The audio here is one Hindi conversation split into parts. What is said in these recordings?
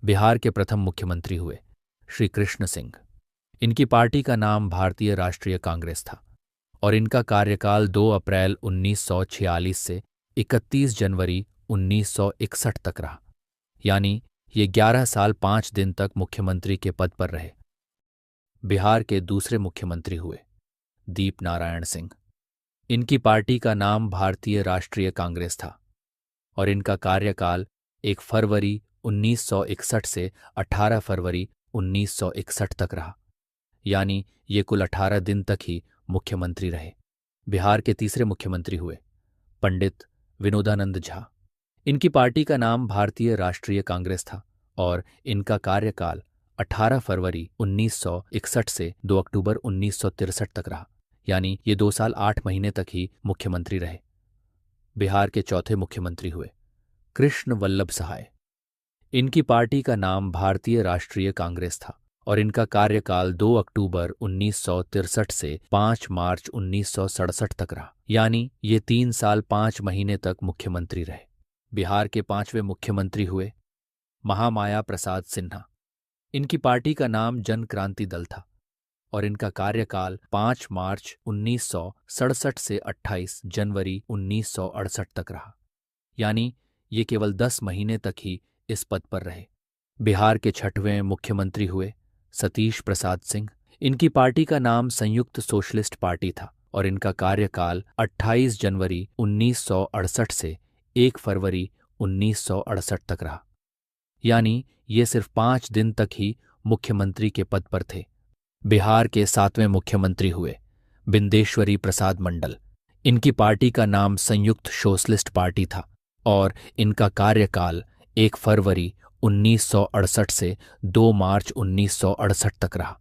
बिहार के प्रथम मुख्यमंत्री हुए श्री कृष्ण सिंह। इनकी पार्टी का नाम भारतीय राष्ट्रीय कांग्रेस था और इनका कार्यकाल 2 अप्रैल 1946 से 31 जनवरी 1961 तक रहा, यानी ये 11 साल 5 दिन तक मुख्यमंत्री के पद पर रहे। बिहार के दूसरे मुख्यमंत्री हुए दीप नारायण सिंह। इनकी पार्टी का नाम भारतीय राष्ट्रीय कांग्रेस था और इनका कार्यकाल 1 फरवरी 1961 से 18 फरवरी 1961 तक रहा, यानी ये कुल 18 दिन तक ही मुख्यमंत्री रहे। बिहार के तीसरे मुख्यमंत्री हुए पंडित विनोदानंद झा। इनकी पार्टी का नाम भारतीय राष्ट्रीय कांग्रेस था और इनका कार्यकाल 18 फरवरी 1961 से 2 अक्टूबर 1963 तक रहा, यानी ये 2 साल 8 महीने तक ही मुख्यमंत्री रहे। बिहार के चौथे मुख्यमंत्री हुए कृष्ण वल्लभ सहाय। इनकी पार्टी का नाम भारतीय राष्ट्रीय कांग्रेस था और इनका कार्यकाल 2 अक्टूबर 1963 से 5 मार्च 1967 तक रहा, यानी ये 3 साल 5 महीने तक मुख्यमंत्री रहे। बिहार के पांचवें मुख्यमंत्री हुए महामाया प्रसाद सिन्हा। इनकी पार्टी का नाम जन क्रांति दल था और इनका कार्यकाल 5 मार्च 1967 से 28 जनवरी 1968 तक रहा, यानी ये केवल 10 महीने तक ही इस पद पर रहे। बिहार के छठवें मुख्यमंत्री हुए सतीश प्रसाद सिंह। इनकी पार्टी का नाम संयुक्त सोशलिस्ट पार्टी था और इनका कार्यकाल 28 जनवरी 1968 से 1 फरवरी 1968 तक रहा, यानी ये सिर्फ 5 दिन तक ही मुख्यमंत्री के पद पर थे। बिहार के सातवें मुख्यमंत्री हुए बिंदेश्वरी प्रसाद मंडल। इनकी पार्टी का नाम संयुक्त सोशलिस्ट पार्टी था और इनका कार्यकाल 1 फरवरी 1968 से 2 मार्च 1968 तक रहा,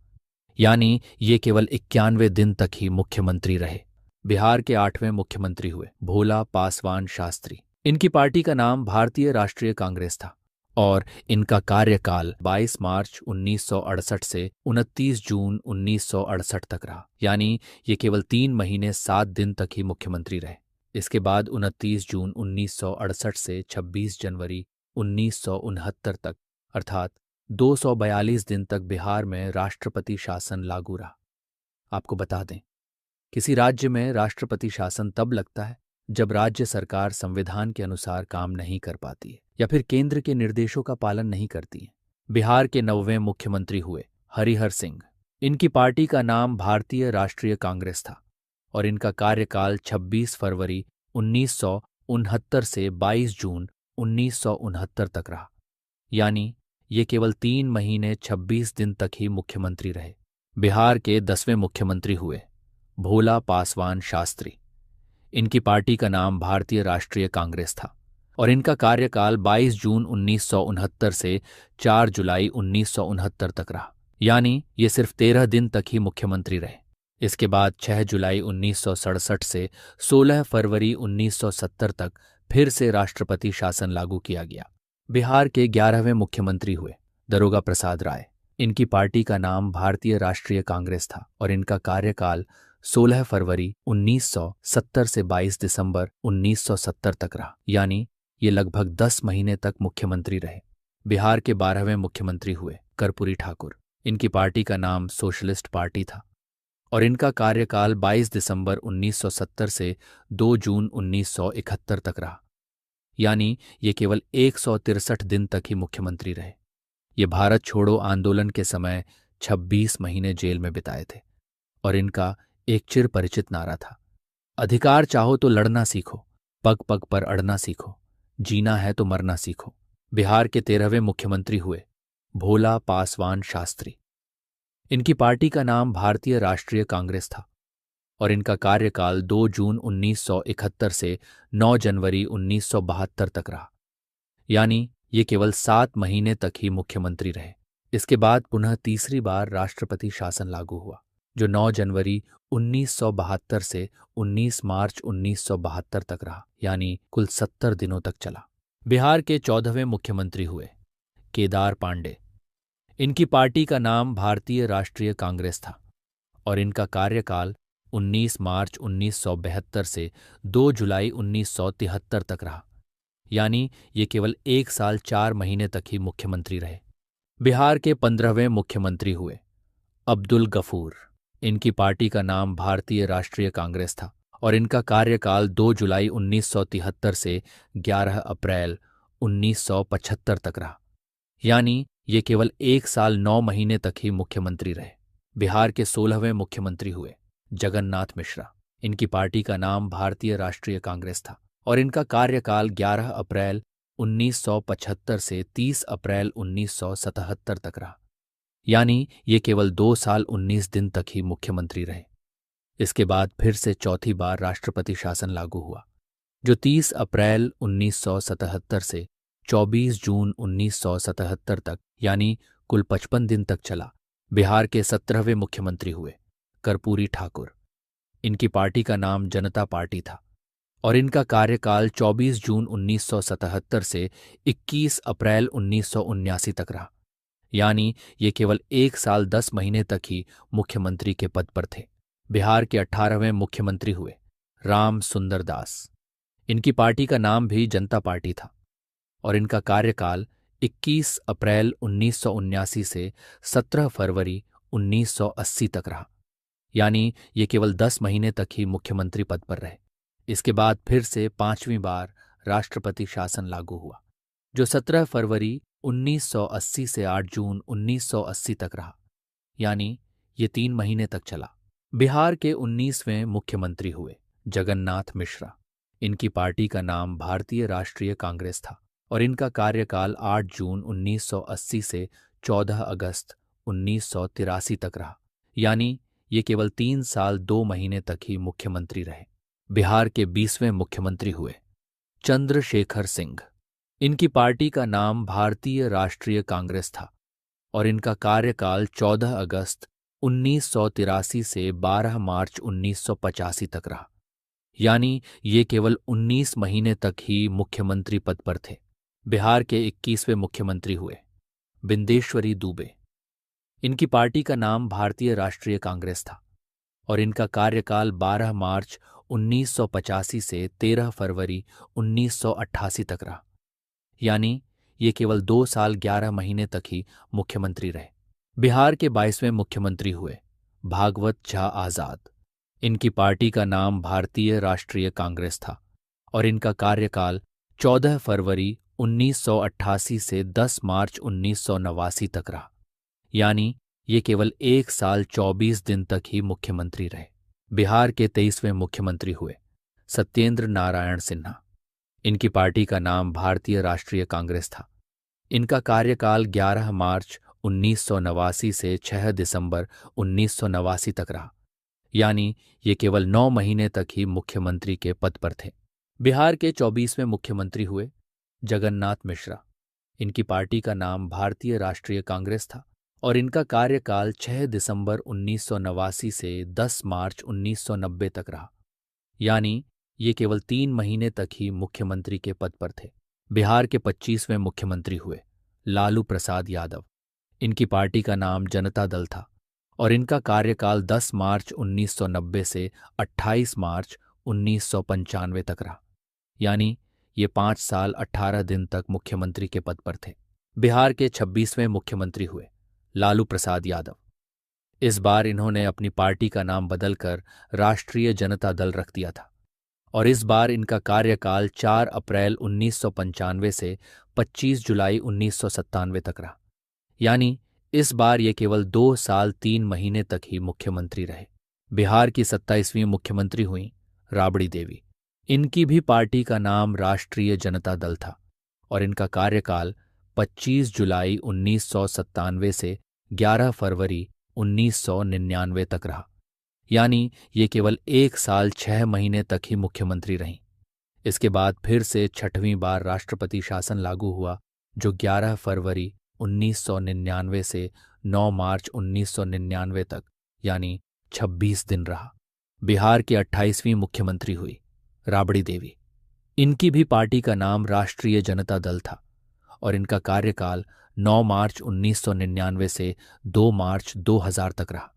यानी ये केवल 91 दिन तक ही मुख्यमंत्री रहे। बिहार के आठवें मुख्यमंत्री हुए भोला पासवान शास्त्री। इनकी पार्टी का नाम भारतीय राष्ट्रीय कांग्रेस था और इनका कार्यकाल 22 मार्च 1968 से 29 जून 1968 तक रहा, यानी ये केवल 3 महीने 7 दिन तक ही मुख्यमंत्री रहे। इसके बाद 29 जून 1968 से 26 जनवरी 1969 तक, अर्थात 242 दिन तक बिहार में राष्ट्रपति शासन लागू रहा। आपको बता दें, किसी राज्य में राष्ट्रपति शासन तब लगता है जब राज्य सरकार संविधान के अनुसार काम नहीं कर पाती है या फिर केंद्र के निर्देशों का पालन नहीं करती है। बिहार के 9वें मुख्यमंत्री हुए हरिहर सिंह। इनकी पार्टी का नाम भारतीय राष्ट्रीय कांग्रेस था और इनका कार्यकाल 26 फरवरी 1969 से 22 जून 1969 तक रहा, यानी ये केवल 3 महीने 26 दिन तक ही मुख्यमंत्री रहे। बिहार के 10वें मुख्यमंत्री हुए भोला पासवान शास्त्री। इनकी पार्टी का नाम भारतीय राष्ट्रीय कांग्रेस था और इनका कार्यकाल 22 जून 1969 से 4 जुलाई 1969 तक रहा, यानी ये सिर्फ 13 दिन तक ही मुख्यमंत्री रहे। इसके बाद 6 जुलाई 1967 से 16 फरवरी 1970 तक फिर से राष्ट्रपति शासन लागू किया गया। बिहार के 11वें मुख्यमंत्री हुए दरोगा प्रसाद राय। इनकी पार्टी का नाम भारतीय राष्ट्रीय कांग्रेस था और इनका कार्यकाल 16 फरवरी 1970 से 22 दिसंबर 1970 तक रहा, यानी ये लगभग 10 महीने तक मुख्यमंत्री रहे। बिहार के 12वें मुख्यमंत्री हुए कर्पूरी ठाकुर। इनकी पार्टी का नाम सोशलिस्ट पार्टी था और इनका कार्यकाल 22 दिसंबर 1970 से 2 जून 1971 तक रहा, यानी ये केवल 163 दिन तक ही मुख्यमंत्री रहे। ये भारत छोड़ो आंदोलन के समय 26 महीने जेल में बिताए थे और इनका एक चिर परिचित नारा था, अधिकार चाहो तो लड़ना सीखो, पग पग पर अड़ना सीखो, जीना है तो मरना सीखो। बिहार के 13वें मुख्यमंत्री हुए भोला पासवान शास्त्री। इनकी पार्टी का नाम भारतीय राष्ट्रीय कांग्रेस था और इनका कार्यकाल 2 जून 1971 से 9 जनवरी 1972 तक रहा, यानी ये केवल 7 महीने तक ही मुख्यमंत्री रहे। इसके बाद पुनः तीसरी बार राष्ट्रपति शासन लागू हुआ, जो 9 जनवरी 1972 से 19 मार्च 1972 तक रहा, यानी कुल 70 दिनों तक चला। बिहार के 14वें मुख्यमंत्री हुए केदार पांडे। इनकी पार्टी का नाम भारतीय राष्ट्रीय कांग्रेस था और इनका कार्यकाल 19 मार्च 1972 से 2 जुलाई 1973 तक रहा, यानी ये केवल 1 साल 4 महीने तक ही मुख्यमंत्री रहे। बिहार के 15वें मुख्यमंत्री हुए अब्दुल गफूर। इनकी पार्टी का नाम भारतीय राष्ट्रीय कांग्रेस था और इनका कार्यकाल 2 जुलाई 1973 से 11 अप्रैल 1975 तक रहा। यानी ये केवल 1 साल 9 महीने तक ही मुख्यमंत्री रहे। बिहार के 16वें मुख्यमंत्री हुए जगन्नाथ मिश्रा। इनकी पार्टी का नाम भारतीय राष्ट्रीय कांग्रेस था और इनका कार्यकाल 11 अप्रैल 1975 से 30 अप्रैल 1977 तक रहा। यानी ये केवल 2 साल 19 दिन तक ही मुख्यमंत्री रहे। इसके बाद फिर से चौथी बार राष्ट्रपति शासन लागू हुआ, जो 30 अप्रैल 1977 से 24 जून 1977 तक यानी कुल 55 दिन तक चला। बिहार के 17वें मुख्यमंत्री हुए कर्पूरी ठाकुर। इनकी पार्टी का नाम जनता पार्टी था और इनका कार्यकाल 24 जून 1977 से 21 अप्रैल 1979 तक रहा। यानी ये केवल 1 साल 10 महीने तक ही मुख्यमंत्री के पद पर थे। बिहार के 18वें मुख्यमंत्री हुए राम सुंदर दास। इनकी पार्टी का नाम भी जनता पार्टी था और इनका कार्यकाल 21 अप्रैल 1979 से 17 फरवरी 1980 तक रहा। यानी ये केवल 10 महीने तक ही मुख्यमंत्री पद पर रहे। इसके बाद फिर से 5वीं बार राष्ट्रपति शासन लागू हुआ, जो 17 फरवरी 1980 से 8 जून 1980 तक रहा। यानी ये 3 महीने तक चला। बिहार के 19वें मुख्यमंत्री हुए जगन्नाथ मिश्रा। इनकी पार्टी का नाम भारतीय राष्ट्रीय कांग्रेस था और इनका कार्यकाल 8 जून 1980 से 14 अगस्त 1983 तक रहा। यानी ये केवल 3 साल 2 महीने तक ही मुख्यमंत्री रहे। बिहार के 20वें मुख्यमंत्री हुए चंद्रशेखर सिंह। इनकी पार्टी का नाम भारतीय राष्ट्रीय कांग्रेस था और इनका कार्यकाल 14 अगस्त 1983 से 12 मार्च 1985 तक रहा। यानी ये केवल 19 महीने तक ही मुख्यमंत्री पद पर थे। बिहार के 21वें मुख्यमंत्री हुए बिंदेश्वरी दुबे। इनकी पार्टी का नाम भारतीय राष्ट्रीय कांग्रेस था और इनका कार्यकाल 12 मार्च 1985 से 13 फरवरी 1988 तक रहा। यानी ये केवल 2 साल 11 महीने तक ही मुख्यमंत्री रहे। बिहार के 22वें मुख्यमंत्री हुए भागवत झा आजाद। इनकी पार्टी का नाम भारतीय राष्ट्रीय कांग्रेस था और इनका कार्यकाल 14 फरवरी 1988 से 10 मार्च 1989 तक रहा। यानी ये केवल 1 साल 24 दिन तक ही मुख्यमंत्री रहे। बिहार के 23वें मुख्यमंत्री हुए सत्येंद्र नारायण सिन्हा। इनकी पार्टी का नाम भारतीय राष्ट्रीय कांग्रेस था। इनका कार्यकाल 11 मार्च 1989 से 6 दिसंबर 1989 तक रहा। यानी ये केवल 9 महीने तक ही मुख्यमंत्री के पद पर थे। बिहार के 24वें मुख्यमंत्री हुए जगन्नाथ मिश्रा। इनकी पार्टी का नाम भारतीय राष्ट्रीय कांग्रेस था और इनका कार्यकाल 6 दिसंबर 1989 से 10 मार्च 1990 तक रहा। यानी ये केवल 3 महीने तक ही मुख्यमंत्री के पद पर थे। बिहार के 25वें मुख्यमंत्री हुए लालू प्रसाद यादव। इनकी पार्टी का नाम जनता दल था और इनका कार्यकाल 10 मार्च 1990 से 28 मार्च 1995 तक रहा। यानी ये 5 साल 18 दिन तक मुख्यमंत्री के पद पर थे। बिहार के 26वें मुख्यमंत्री हुए लालू प्रसाद यादव। इस बार इन्होंने अपनी पार्टी का नाम बदलकर राष्ट्रीय जनता दल रख दिया था और इस बार इनका कार्यकाल 4 अप्रैल 1995 से 25 जुलाई 1997 तक रहा। यानी इस बार ये केवल 2 साल 3 महीने तक ही मुख्यमंत्री रहे। बिहार की 27वीं मुख्यमंत्री हुई राबड़ी देवी। इनकी भी पार्टी का नाम राष्ट्रीय जनता दल था और इनका कार्यकाल 25 जुलाई 1997 से 11 फरवरी 1999 तक रहा। यानी ये केवल 1 साल 6 महीने तक ही मुख्यमंत्री रहीं। इसके बाद फिर से 6वीं बार राष्ट्रपति शासन लागू हुआ, जो 11 फरवरी 1999 से 9 मार्च 1999 तक यानी 26 दिन रहा। बिहार की 28वीं मुख्यमंत्री हुई राबड़ी देवी। इनकी भी पार्टी का नाम राष्ट्रीय जनता दल था और इनका कार्यकाल 9 मार्च 1999 से 2 मार्च 2000 तक रहा।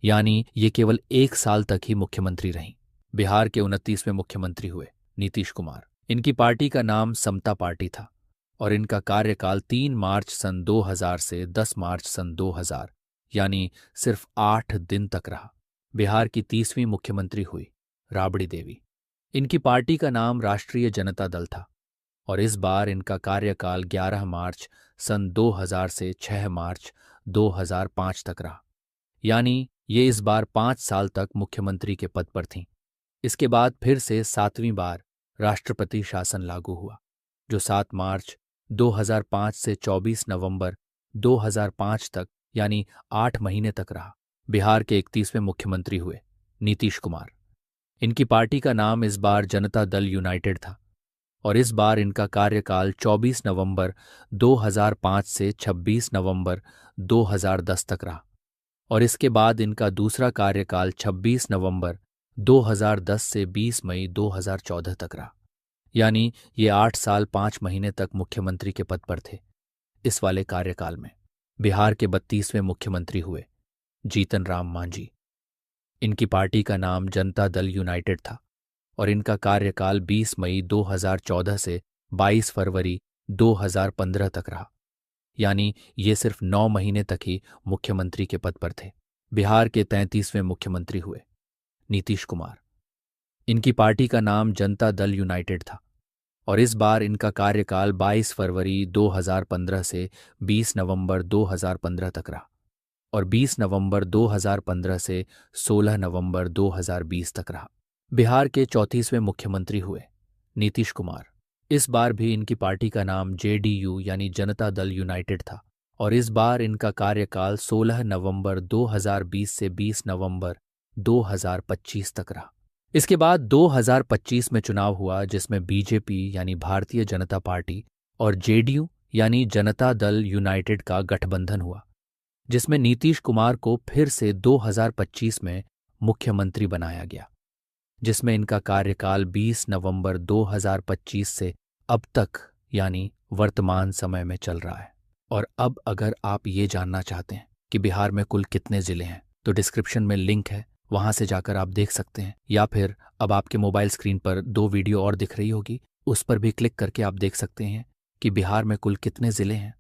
यानी ये केवल 1 साल तक ही मुख्यमंत्री रहीं। बिहार के 29वें मुख्यमंत्री हुए नीतीश कुमार। इनकी पार्टी का नाम समता पार्टी था और इनका कार्यकाल 3 मार्च सन 2000 से 10 मार्च सन 2000 यानी सिर्फ 8 दिन तक रहा। बिहार की 30वीं मुख्यमंत्री हुई राबड़ी देवी। इनकी पार्टी का नाम राष्ट्रीय जनता दल था और इस बार इनका कार्यकाल 11 मार्च सन 2000 से 6 मार्च 2005 तक रहा, यानी ये इस बार 5 साल तक मुख्यमंत्री के पद पर थीं। इसके बाद फिर से 7वीं बार राष्ट्रपति शासन लागू हुआ, जो 7 मार्च 2005 से 24 नवंबर 2005 तक यानी 8 महीने तक रहा। बिहार के 31वें मुख्यमंत्री हुए नीतीश कुमार। इनकी पार्टी का नाम इस बार जनता दल यूनाइटेड था और इस बार इनका कार्यकाल 24 नवंबर 2005 से 26 नवंबर 2010 तक रहा और इसके बाद इनका दूसरा कार्यकाल 26 नवंबर 2010 से 20 मई 2014 तक रहा, यानी ये 8 साल 5 महीने तक मुख्यमंत्री के पद पर थे। इस वाले कार्यकाल में बिहार के 32वें मुख्यमंत्री हुए जीतन राम मांझी। इनकी पार्टी का नाम जनता दल यूनाइटेड था और इनका कार्यकाल 20 मई 2014 से 22 फरवरी 2015 तक रहा, यानी ये सिर्फ 9 महीने तक ही मुख्यमंत्री के पद पर थे। बिहार के 33वें मुख्यमंत्री हुए नीतीश कुमार। इनकी पार्टी का नाम जनता दल यूनाइटेड था और इस बार इनका कार्यकाल 22 फरवरी 2015 से 20 नवंबर 2015 तक रहा और 20 नवंबर 2015 से 16 नवंबर 2020 तक रहा। बिहार के 34वें मुख्यमंत्री हुए नीतीश कुमार। इस बार भी इनकी पार्टी का नाम जेडीयू यानी जनता दल यूनाइटेड था और इस बार इनका कार्यकाल 16 नवंबर 2020 से 20 नवंबर 2025 तक रहा। इसके बाद 2025 में चुनाव हुआ जिसमें बीजेपी यानी भारतीय जनता पार्टी और जेडीयू यानी जनता दल यूनाइटेड का गठबंधन हुआ, जिसमें नीतीश कुमार को फिर से 2025 में मुख्यमंत्री बनाया गया, जिसमें इनका कार्यकाल 20 नवंबर 2025 से अब तक यानी वर्तमान समय में चल रहा है। और अब अगर आप ये जानना चाहते हैं कि बिहार में कुल कितने जिले हैं तो डिस्क्रिप्शन में लिंक है, वहां से जाकर आप देख सकते हैं, या फिर अब आपके मोबाइल स्क्रीन पर 2 वीडियो और दिख रही होगी, उस पर भी क्लिक करके आप देख सकते हैं कि बिहार में कुल कितने जिले हैं।